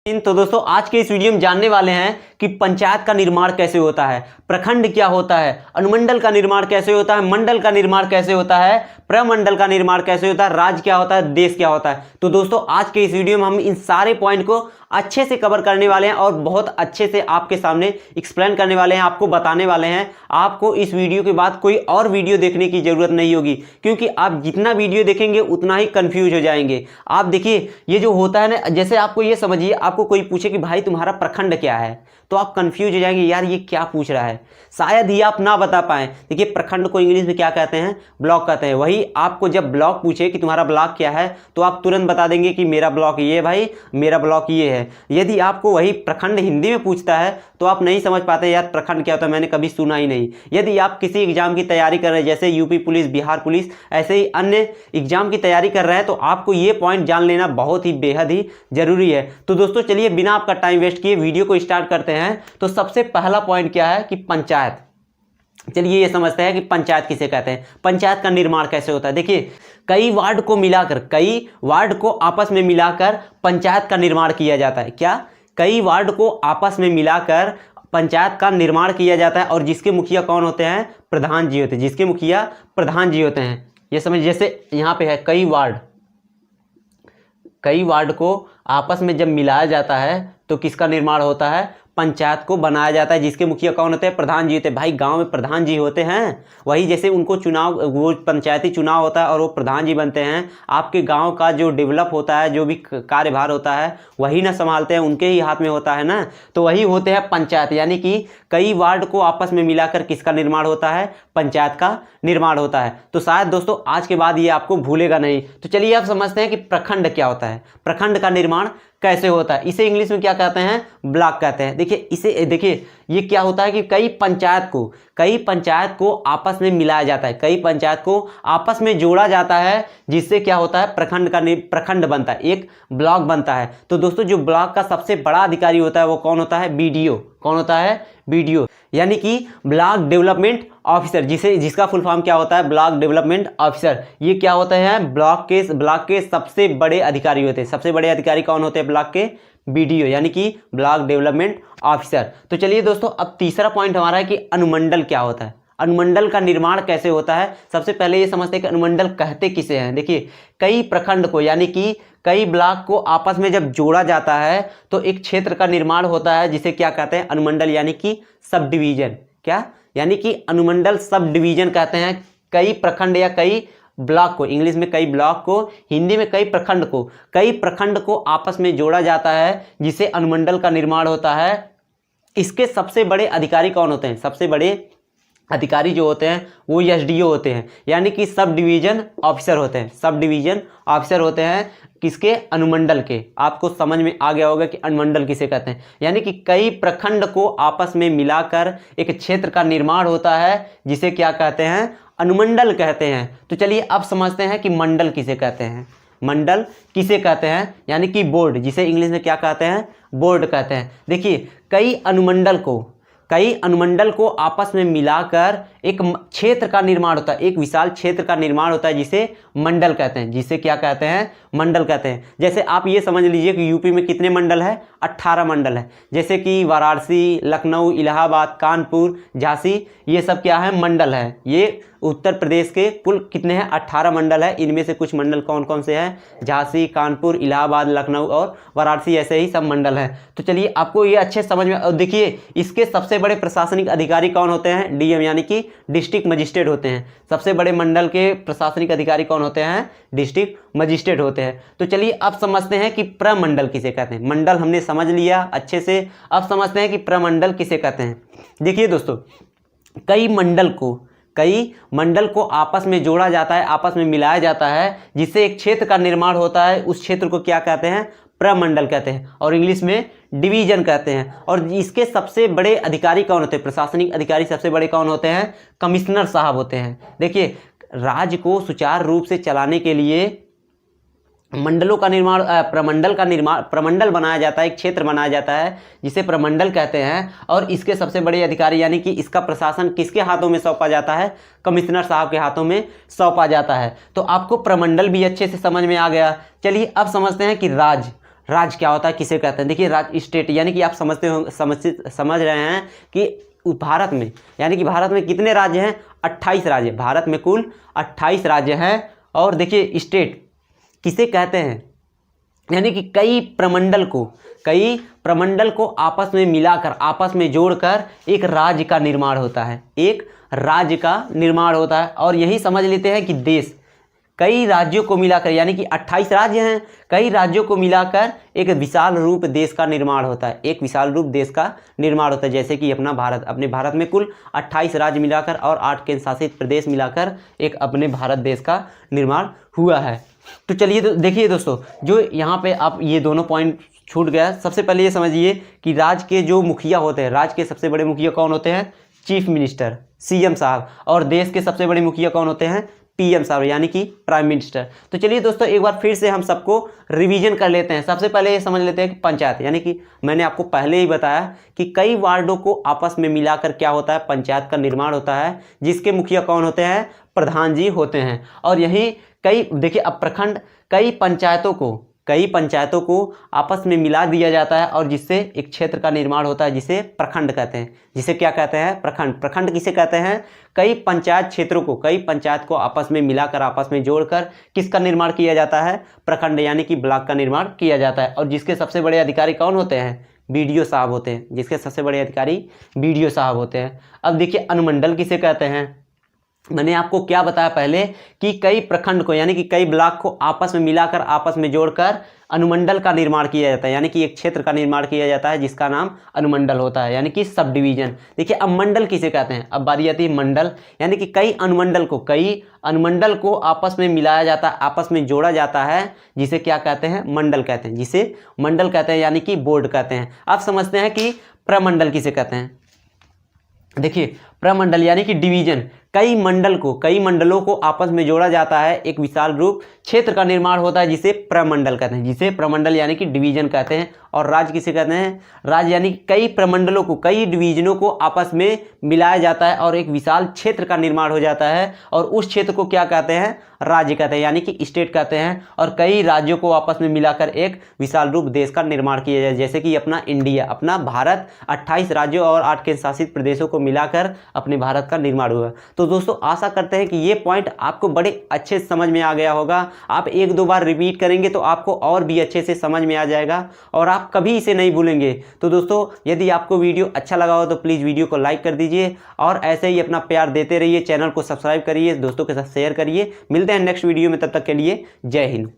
तो दोस्तों आज के इस वीडियो में जानने वाले हैं कि पंचायत का निर्माण कैसे होता है, प्रखंड क्या होता है, अनुमंडल का निर्माण कैसे होता है, मंडल का निर्माण कैसे होता है, प्रमंडल का निर्माण कैसे होता है, राज्य क्या होता है, देश क्या होता है। तो दोस्तों आज के इस वीडियो में हम इन सारे पॉइंट को अच्छे से कवर करने वाले हैं और बहुत अच्छे से आपके सामने एक्सप्लेन करने वाले हैं, आपको बताने वाले हैं। आपको इस वीडियो के बाद कोई और वीडियो देखने की जरूरत नहीं होगी, क्योंकि आप जितना वीडियो देखेंगे उतना ही कंफ्यूज हो जाएंगे। आप देखिए ये जो होता है ना, जैसे आपको ये समझिए, आपको कोई पूछे कि भाई तुम्हारा प्रखंड क्या है, तो आप कंफ्यूज हो जाएंगे, यार ये क्या पूछ रहा है, शायद ही आप ना बता पाएं। देखिए प्रखंड को इंग्लिश में क्या कहते हैं, ब्लॉक कहते हैं। वही आपको जब ब्लॉक पूछे कि तुम्हारा ब्लॉक क्या है, तो आप तुरंत बता देंगे कि मेरा ब्लॉक ये भाई, मेरा ब्लॉक ये है। यदि आपको वही प्रखंड हिंदी में पूछता है तो आप नहीं समझ पाते, यार प्रखंड क्या होता है, मैंने कभी सुना ही नहीं। यदि आप किसी एग्जाम की तैयारी कर रहे हैं, जैसे यूपी पुलिस, बिहार पुलिस, ऐसे ही अन्य एग्जाम की तैयारी कर रहे हैं, तो आपको ये पॉइंट जान लेना बहुत ही बेहद ही जरूरी है। तो दोस्तों चलिए बिना आपका टाइम वेस्ट किए वीडियो को स्टार्ट करते हैं। तो सबसे पहला पॉइंट क्या है कि पंचायत। चलिए ये समझते हैं कि पंचायत किसे कहते हैं, पंचायत का निर्माण कैसे होता है। देखिए कई वार्ड को आपस में मिलाकर पंचायत का निर्माण किया जाता है। क्या? कई वार्ड को आपस में मिलाकर पंचायत का निर्माण किया जाता है, और जिसके मुखिया कौन होते हैं? प्रधान जी होते हैं। जिसके मुखिया प्रधान जी होते हैं। ये समझ, जैसे यहाँ पे है कई वार्ड को आपस में जब मिलाया जाता है तो किसका निर्माण होता है? पंचायत को बनाया जाता है, जिसके मुखिया कौन होते हैं? प्रधान जी होते हैं। भाई गांव में प्रधान जी होते हैं, वही जैसे उनको चुनाव, वो पंचायती चुनाव होता है और वो प्रधान जी बनते हैं। आपके गांव का जो डेवलप होता है, जो भी कार्यभार होता है, वही ना संभालते हैं, उनके ही हाथ में होता है ना। तो वही होते हैं पंचायत, यानी कि कई वार्ड को आपस में मिलाकर किसका निर्माण होता है? पंचायत का निर्माण होता है। तो शायद दोस्तों आज के बाद ये आपको भूलेगा नहीं। तो चलिए आप समझते हैं कि प्रखंड क्या होता है, प्रखंड का निर्माण कैसे होता है। इसे इंग्लिश में क्या कहते हैं? ब्लॉक कहते हैं। देखिए ये क्या होता है कि कई पंचायत को आपस में मिलाया जाता है, कई पंचायत को आपस में जोड़ा जाता है, जिससे क्या होता है? प्रखंड बनता है, एक ब्लॉक बनता है। तो दोस्तों जो ब्लॉक का सबसे बड़ा अधिकारी होता है वो कौन होता है? बीडीओ। कौन होता है? बीडीओ, यानी कि ब्लॉक डेवलपमेंट ऑफिसर, जिसका फुल फॉर्म क्या होता है? Block development officer. ये क्या होते हैं? ब्लॉक के सबसे बड़े अधिकारी होते हैं। सबसे बड़े अधिकारी कौन होते हैं ब्लॉक के? बीडीओ, यानी कि ब्लॉक डेवलपमेंट ऑफिसर। तो चलिए दोस्तों अब तीसरा पॉइंट हमारा है कि अनुमंडल क्या होता है, अनुमंडल का निर्माण कैसे होता है। सबसे पहले ये समझते हैं कि अनुमंडल कहते किसे हैं। देखिए कई प्रखंड को, यानी कि कई ब्लॉक को आपस में जब जोड़ा जाता है तो एक क्षेत्र का निर्माण होता है, जिसे क्या कहते हैं? अनुमंडल, यानी कि सब डिवीजन। क्या? यानी कि अनुमंडल सब डिवीजन कहते हैं। कई प्रखंड या कई ब्लॉक को, इंग्लिश में कई ब्लॉक को, हिंदी में कई प्रखंड को आपस में जोड़ा जाता है, जिसे अनुमंडल का निर्माण होता है। इसके सबसे बड़े अधिकारी कौन होते हैं? सबसे बड़े अधिकारी जो होते हैं वो एसडीओ होते हैं, यानी कि सब डिवीजन ऑफिसर होते हैं। सब डिवीजन ऑफिसर होते हैं किसके? अनुमंडल के। आपको समझ में आ गया होगा कि अनुमंडल किसे कहते हैं, यानी कि कई प्रखंड को आपस में मिलाकर एक क्षेत्र का निर्माण होता है, जिसे क्या कहते हैं? अनुमंडल कहते हैं। तो चलिए अब समझते हैं कि मंडल किसे कहते हैं। मंडल किसे कहते हैं? यानी कि बोर्ड, जिसे इंग्लिश में क्या कहते हैं? बोर्ड कहते हैं। देखिए कई अनुमंडल को आपस में मिलाकर एक क्षेत्र का निर्माण होता है, एक विशाल क्षेत्र का निर्माण होता है, जिसे मंडल कहते हैं। जिसे क्या कहते हैं? मंडल कहते हैं। जैसे आप ये समझ लीजिए कि यूपी में कितने मंडल है? 18 मंडल है। जैसे कि वाराणसी, लखनऊ, इलाहाबाद, कानपुर, झांसी, ये सब क्या है? मंडल है। ये उत्तर प्रदेश के कुल कितने हैं? 18 मंडल है। इनमें से कुछ मंडल कौन कौन से हैं? झांसी, कानपुर, इलाहाबाद, लखनऊ और वाराणसी, ऐसे ही सब मंडल हैं। तो चलिए आपको ये अच्छे समझ में। और देखिए इसके सबसे बड़े प्रशासनिक अधिकारी कौन होते हैं? डीएम, यानी कि डिस्ट्रिक्ट मजिस्ट्रेट होते हैं। सबसे बड़े मंडल के प्रशासनिक अधिकारी कौन होते हैं? डिस्ट्रिक्ट मजिस्ट्रेट होते हैं। तो चलिए अब समझते हैं कि प्रमंडल किसे कहते हैं। मंडल हमने समझ लिया अच्छे से, अब समझते हैं कि प्रमंडल किसे कहते हैं। देखिए दोस्तों कई मंडल को आपस में जोड़ा जाता है, आपस में मिलाया जाता है, जिससे एक क्षेत्र का निर्माण होता है। उस क्षेत्र को क्या कहते हैं? प्रमंडल कहते हैं, और इंग्लिश में डिवीजन कहते हैं। और इसके सबसे बड़े अधिकारी कौन होते हैं? प्रशासनिक अधिकारी सबसे बड़े कौन होते हैं? कमिश्नर साहब होते हैं। देखिए राज्य को सुचारू रूप से चलाने के लिए मंडलों का निर्माण, प्रमंडल बनाया जाता है, एक क्षेत्र बनाया जाता है, जिसे प्रमंडल कहते हैं। और इसके सबसे बड़े अधिकारी, यानी कि इसका प्रशासन किसके हाथों में सौंपा जाता है? कमिश्नर साहब के हाथों में सौंपा जाता है। तो आपको प्रमंडल भी अच्छे से समझ में आ गया। चलिए अब समझते हैं कि राज्य। राज्य क्या होता है, किसे कहते हैं। देखिए राज्य स्टेट यानी कि आप समझ रहे हैं कि भारत में यानी कि भारत में कितने राज्य हैं, 28 राज्य। भारत में कुल 28 राज्य हैं। और देखिए स्टेट किसे कहते हैं, यानी कि कई प्रमंडल को आपस में मिलाकर, आपस में जोड़कर एक राज्य का निर्माण होता है, एक राज्य का निर्माण होता है। और यही समझ लेते हैं कि देश कई राज्यों को मिलाकर, यानी कि 28 राज्य हैं, कई राज्यों को मिलाकर एक विशाल रूप देश का निर्माण होता है, एक विशाल रूप देश का निर्माण होता है। जैसे कि अपने भारत में कुल 28 राज्य मिलाकर और 8 केंद्र शासित प्रदेश मिलाकर एक अपने भारत देश का निर्माण हुआ है। तो चलिए तो देखिए दोस्तों, जो यहाँ पे आप ये दोनों पॉइंट छूट गया। सबसे पहले ये समझिए कि राज्य के जो मुखिया होते हैं, राज्य के सबसे बड़े मुखिया कौन होते हैं, चीफ मिनिस्टर, सीएम साहब। और देश के सबसे बड़े मुखिया कौन होते हैं, पीएम साहब, यानी कि प्राइम मिनिस्टर। तो चलिए दोस्तों एक बार फिर से हम सबको रिवीजन कर लेते हैं। सबसे पहले ये समझ लेते हैं कि पंचायत, यानी कि मैंने आपको पहले ही बताया कि कई वार्डों को आपस में मिलाकर क्या होता है, पंचायत का निर्माण होता है, जिसके मुखिया कौन होते हैं, प्रधान जी होते हैं। और यही देखिए अब प्रखंड, कई पंचायतों को आपस में मिला दिया जाता है और जिससे एक क्षेत्र का निर्माण होता है, जिसे प्रखंड कहते हैं। जिसे क्या कहते हैं, प्रखंड। प्रखंड किसे कहते हैं, कई पंचायत को आपस में मिलाकर, आपस में जोड़कर किसका निर्माण किया जाता है, प्रखंड यानी कि ब्लॉक का निर्माण किया जाता है। और जिसके सबसे बड़े अधिकारी कौन होते हैं, बीडीओ साहब होते हैं, जिसके सबसे बड़े अधिकारी बीडीओ साहब होते हैं। अब देखिए अनुमंडल किसे कहते हैं। मैंने आपको क्या बताया पहले कि कई प्रखंड को, यानी कि कई ब्लॉक को आपस में मिलाकर, आपस में जोड़कर अनुमंडल का निर्माण किया जाता है, यानी कि एक क्षेत्र का निर्माण किया जाता है जिसका नाम अनुमंडल होता है, यानी कि सब डिवीजन। देखिए अब मंडल किसे कहते हैं, अब बारी आती है मंडल, यानी कि कई अनुमंडल को आपस में मिलाया जाता है, आपस में जोड़ा जाता है, जिसे क्या कहते हैं, मंडल कहते हैं, जिसे मंडल कहते हैं, यानी कि बोर्ड कहते हैं। अब समझते हैं कि प्रमंडल किसे कहते हैं। देखिए प्रमंडल यानी कि डिवीजन, कई मंडलों को आपस में जोड़ा जाता है, एक विशाल रूप क्षेत्र का निर्माण होता है, जिसे प्रमंडल कहते हैं, जिसे प्रमंडल यानी कि डिवीजन कहते हैं। और राज्य किसे कहते हैं, राज्य यानी कि कई प्रमंडलों को, कई डिवीजनों को आपस में मिलाया जाता है और एक विशाल क्षेत्र का निर्माण हो जाता है, और उस क्षेत्र को क्या कहते हैं, राज्य कहते हैं, यानी कि स्टेट कहते हैं। और कई राज्यों को आपस में मिलाकर एक विशाल रूप देश का निर्माण किया जाए, जैसे कि अपना इंडिया, अपना भारत 28 राज्यों और 8 केंद्र शासित प्रदेशों को मिलाकर अपने भारत का निर्माण हुआ। तो दोस्तों आशा करते हैं कि ये पॉइंट आपको बड़े अच्छे से समझ में आ गया होगा। आप 1-2 बार रिपीट करेंगे तो आपको और भी अच्छे से समझ में आ जाएगा और आप कभी इसे नहीं भूलेंगे। तो दोस्तों यदि आपको वीडियो अच्छा लगा हो तो प्लीज़ वीडियो को लाइक कर दीजिए और ऐसे ही अपना प्यार देते रहिए। चैनल को सब्सक्राइब करिए, दोस्तों के साथ शेयर करिए। मिलते हैं नेक्स्ट वीडियो में, तब तक के लिए जय हिंद।